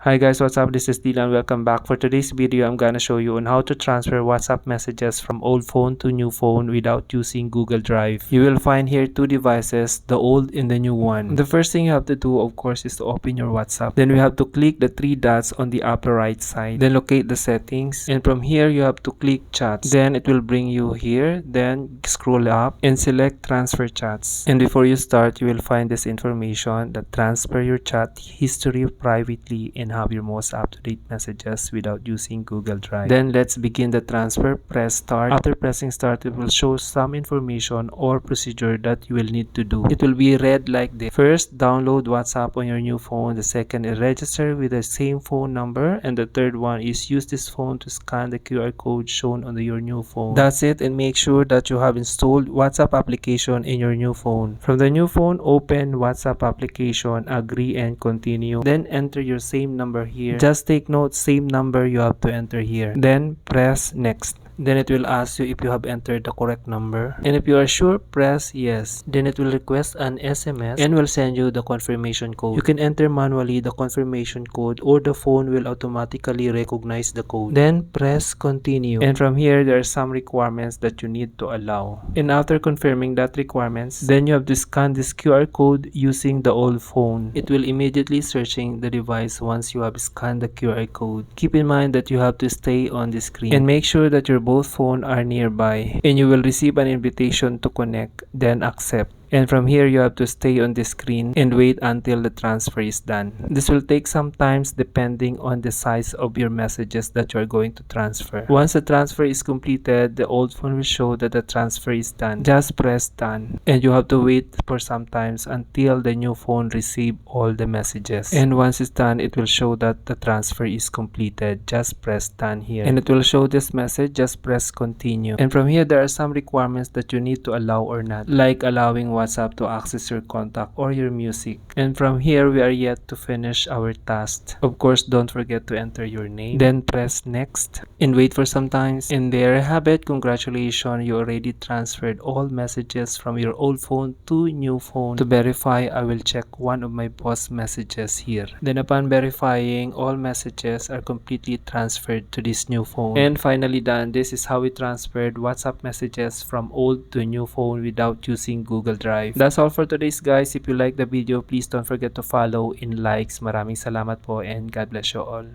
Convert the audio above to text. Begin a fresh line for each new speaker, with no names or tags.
Hi guys, what's up? This is Dylan. Welcome back. For today's video, I'm gonna show you on how to transfer WhatsApp messages from old phone to new phone without using Google Drive. You will find here two devices, the old and the new one. The first thing you have to do, of course, is to open your WhatsApp. Then we have to click the three dots on the upper right side. Then locate the settings. And from here, you have to click chats. Then it will bring you here. Then scroll up and select transfer chats. And before you start, you will find this information that transfer your chat history privately and have your most up-to-date messages without using Google Drive. Then let's begin the transfer. Press start. After pressing start, it will show some information or procedure that you will need to do. It will be read like this. First, download WhatsApp on your new phone. The second is register with the same phone number. And the third one is use this phone to scan the QR code shown on your new phone. That's it, and make sure that you have installed WhatsApp application in your new phone. From the new phone, open WhatsApp application, agree and continue. Then enter your same number here. Just take note, same number you have to enter here. Then press next. Then it will ask you if you have entered the correct number. And if you are sure, press yes. Then it will request an SMS and will send you the confirmation code. You can enter manually the confirmation code or the phone will automatically recognize the code. Then press continue. And from here, there are some requirements that you need to allow. And after confirming that requirements, then you have to scan this QR code using the old phone. It will immediately searching the device once you have scanned the QR code. Keep in mind that you have to stay on the screen and make sure that your both phones are nearby, and you will receive an invitation to connect, then accept. And from here, you have to stay on the screen and wait until the transfer is done. This will take some time depending on the size of your messages that you are going to transfer. Once the transfer is completed, the old phone will show that the transfer is done. Just press done. And you have to wait for some time until the new phone receive all the messages. And once it's done, it will show that the transfer is completed. Just press done here. And it will show this message. Just press continue. And from here, there are some requirements that you need to allow or not, like allowing WhatsApp to access your contact or your music. And from here, we are yet to finish our task. Of course, don't forget to enter your name. Then press next and wait for some time. And there you have it. Congratulations, you already transferred all messages from your old phone to new phone. To verify, I will check one of my boss messages here. Then upon verifying, all messages are completely transferred to this new phone. And finally done. This is how we transferred WhatsApp messages from old to new phone without using Google Drive. That's all for today's guys. If you like the video, please don't forget to follow and likes. Maraming salamat po and God bless you all.